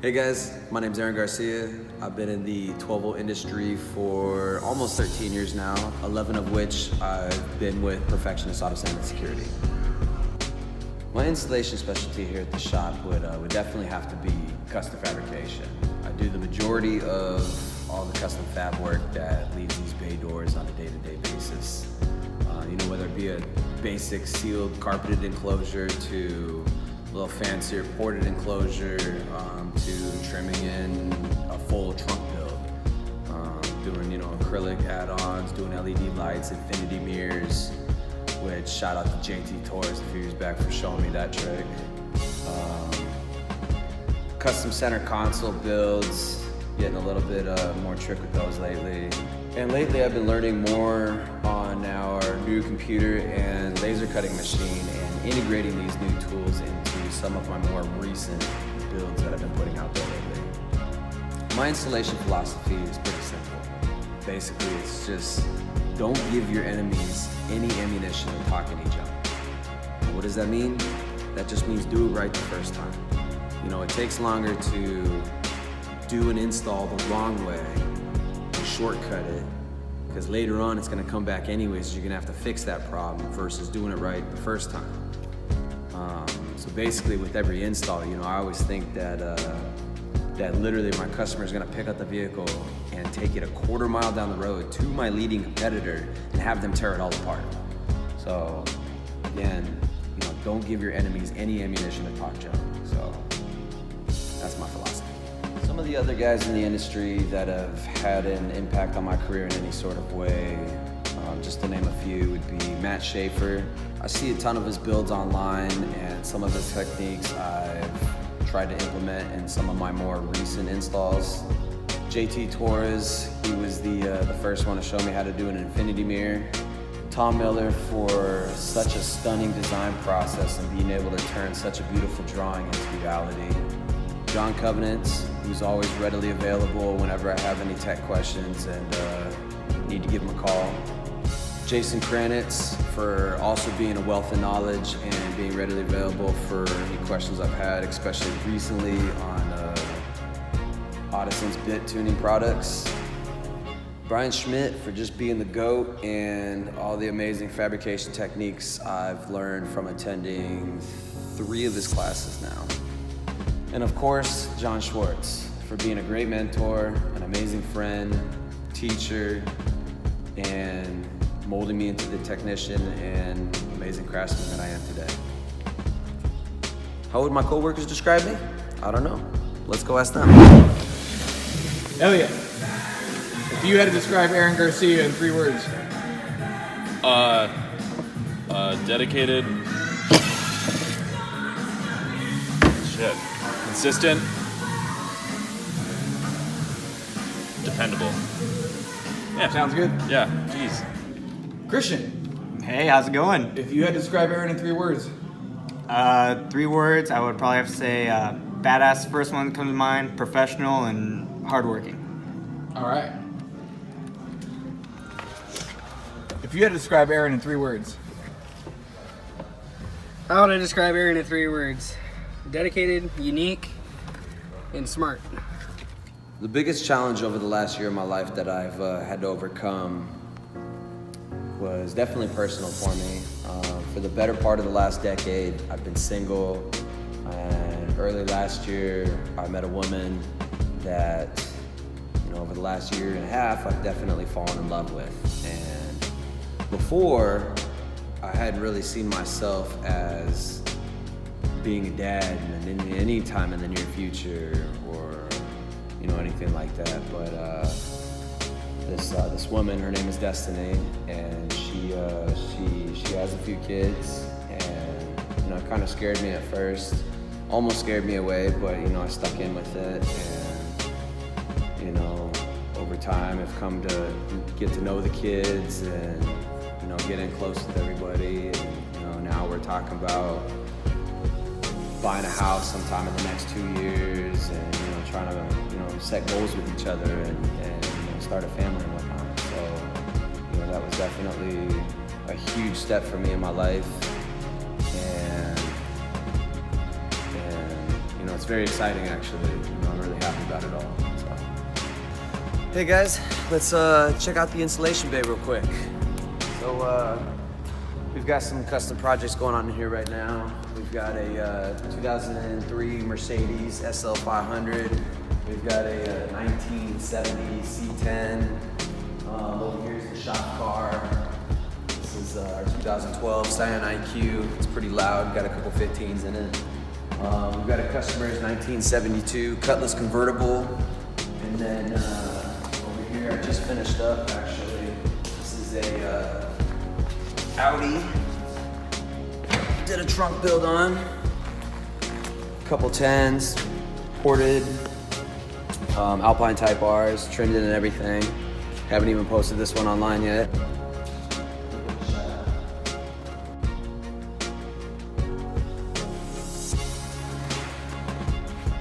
Hey guys, my name's Garcia. I've been in the 12-volt industry for almost 13 years now, 11 of which I've been with Perfectionist, Autosound, and Security. My installation specialty here at the shop would definitely have to be custom fabrication. I do the majority of all the custom fab work that leaves these bay doors on a day-to-day basis. Whether it be a basic sealed carpeted enclosure to a little fancier ported enclosure, to trimming in a full trunk build, doing acrylic add-ons, doing LED lights, infinity mirrors, which shout out to JT Torres a few years back for showing me that trick. Custom center console builds, getting a little bit more trick with those lately. And lately I've been learning more on our new computer and laser cutting machine and integrating these new tools into some of my more recent builds that I've been putting out there lately. My installation philosophy is pretty simple. Basically, it's just don't give your enemies any ammunition to talk any junk. What does that mean? That just means do it right the first time. It takes longer to do an install the wrong way, shortcut it, because later on it's going to come back anyways. You're going to have to fix that problem versus doing it right the first time. So basically, with every install, I always think that that literally my customer is going to pick up the vehicle and take it a quarter mile down the road to my leading competitor and have them tear it all apart. So again, don't give your enemies any ammunition to talk junk. So that's my philosophy. Some of the other guys in the industry that have had an impact on my career in any sort of way, just to name a few, would be Matt Schaefer. I see a ton of his builds online, and some of his techniques I've tried to implement in some of my more recent installs. JT Torres, he was the first one to show me how to do an infinity mirror. Tom Miller for such a stunning design process and being able to turn such a beautiful drawing into reality. John Covenants, who's always readily available whenever I have any tech questions and need to give him a call. Jason Kranitz for also being a wealth of knowledge and being readily available for any questions I've had, especially recently on Autosound's bit tuning products. Brian Schmidt for just being the GOAT and all the amazing fabrication techniques I've learned from attending 3 of his classes now. And of course, John Schwartz for being a great mentor, an amazing friend, teacher, and molding me into the technician and amazing craftsman that I am today. How would my coworkers describe me? I don't know. Let's go ask them. Hell yeah. If you had to describe Aaron Garcia in 3 words. Dedicated. Consistent. Dependable. Yeah. Sounds good. Yeah. Jeez. Christian, Hey, how's it going? if you had to describe Aaron in 3 words. 3 words, I would probably have to say badass, first one that comes to mind, professional, and hardworking. All right. If you had to describe Aaron in 3 words. How would I describe Aaron in 3 words? Dedicated, unique, and smart. The biggest challenge over the last year of my life that I've had to overcome was definitely personal for me. For the better part of the last decade, I've been single, and early last year, I met a woman that, over the last year and a half, I've definitely fallen in love with. And before, I hadn't really seen myself as being a dad in any time in the near future or anything like that. But this woman, her name is Destiny, and she has a few kids, and it kind of scared me at first, almost scared me away, but I stuck in with it, and over time I've come to get to know the kids and get in close with everybody, and now we're talking about buying a house sometime in the next 2 years, and trying to set goals with each other and start a family and whatnot. So that was definitely a huge step for me in my life, and it's it's very exciting actually. I'm really happy about it all. So. Hey guys, let's check out the installation bay real quick. So we've got some custom projects going on in here right now. We've got a 2003 Mercedes SL 500. We've got a 1970 C10. Over here's the shop car. This is our 2012 Scion IQ. It's pretty loud, got a couple 15s in it. We've got a customer's 1972 Cutlass convertible. And then over here, I just finished up actually. This is a Audi. Did a trunk build on. Couple 10s, ported, Alpine Type Rs, trimmed it and everything. Haven't even posted this one online yet.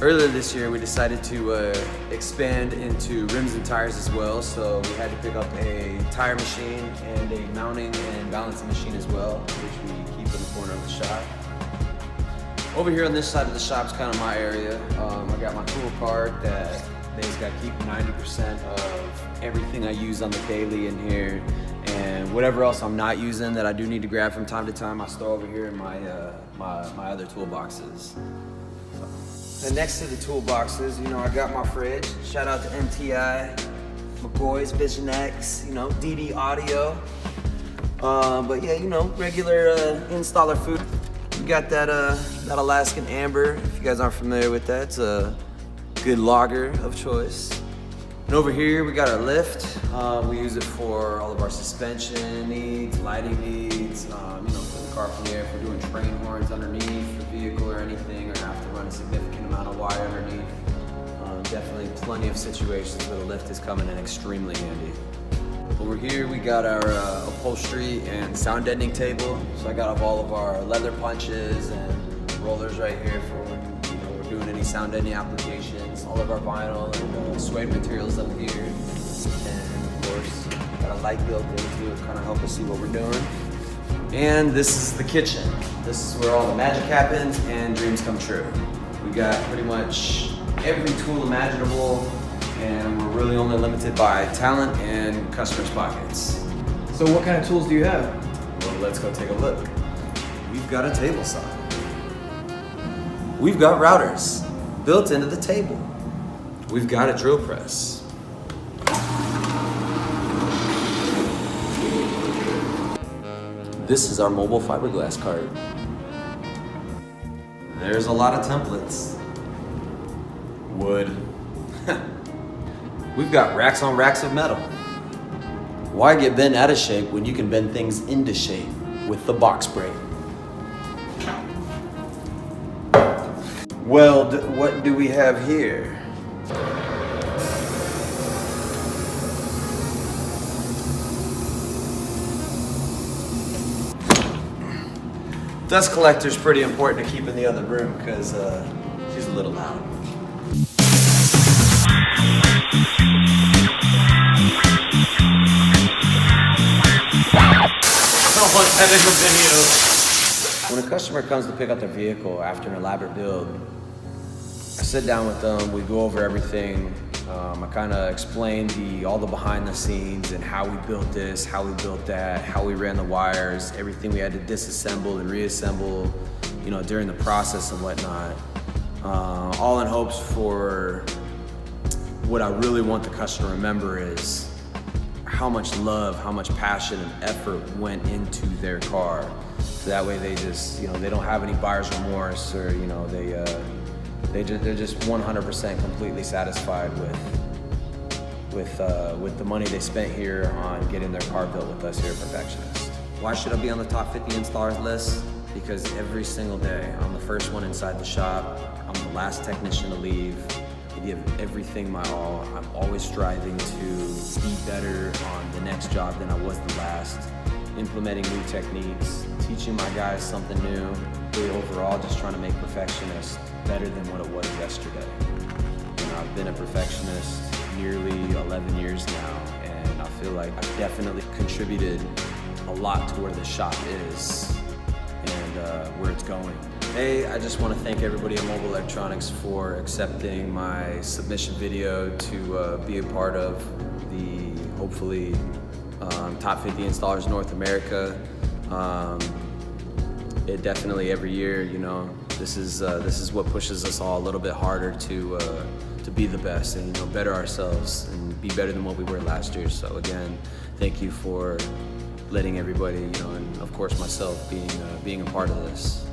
Earlier this year, we decided to expand into rims and tires as well, so we had to pick up a tire machine and a mounting and balancing machine as well, which we keep in the corner of the shop. Over here on this side of the shop is kind of my area. I got my tool cart that basically I keep 90% of everything I use on the daily in here, and whatever else I'm not using that I do need to grab from time to time, I store over here in my other toolboxes. And next to the toolboxes, I got my fridge. Shout out to MTI, McCoy's Vision X, DD Audio. But yeah, regular installer food. We got that Alaskan Amber. If you guys aren't familiar with that, it's a good lager of choice. And over here we got our lift. We use it for all of our suspension needs, lighting needs, for the car from there, if we're doing train horns underneath the vehicle or anything, or have to run a significant amount of wire underneath. Definitely plenty of situations where the lift is coming in extremely handy. Over here we got our upholstery and sound deadening table. So I got all of our leather punches and rollers right here for when we're doing any sound deadening applications. All of our vinyl and suede materials up here. And of course, got a light built into it to kind of help us see what we're doing. And this is the kitchen. This is where all the magic happens and dreams come true. We got pretty much every tool imaginable, and we're really only limited by talent and customers' pockets. So what kind of tools do you have? Well, let's go take a look. We've got a table saw. We've got routers built into the table. We've got a drill press. This is our mobile fiberglass cart. There's a lot of templates. Wood. We've got racks on racks of metal. Why get bent out of shape when you can bend things into shape with the box brake? Well, what do we have here? Dust collector's pretty important to keep in the other room because she's a little loud. Technical video. When a customer comes to pick up their vehicle after an elaborate build, I sit down with them, we go over everything. I kind of explain all the behind the scenes and how we built this, how we built that, how we ran the wires, everything we had to disassemble and reassemble, during the process and whatnot. All in hopes for what I really want the customer to remember is how much love, how much passion and effort went into their car. So that way they just, they don't have any buyer's remorse, or they're just 100% completely satisfied with the money they spent here on getting their car built with us here at Perfectionist. Why should I be on the top 50 installers list? Because every single day, I'm the first one inside the shop. I'm the last technician to leave. I give everything my all. I'm always striving to be better on the next job than I was the last. Implementing new techniques, teaching my guys something new. Really overall, just trying to make Perfectionist better than what it was yesterday. I've been a Perfectionist nearly 11 years now, and I feel like I've definitely contributed a lot to where the shop is. And where it's going. Hey, I just want to thank everybody at Mobile Electronics for accepting my submission video to be a part of the hopefully top 50 installers in North America. It definitely every year, you know, this is what pushes us all a little bit harder to be the best and, you know, better ourselves and be better than what we were last year. So again, thank you for letting everybody, you know, and of course myself being a part of this.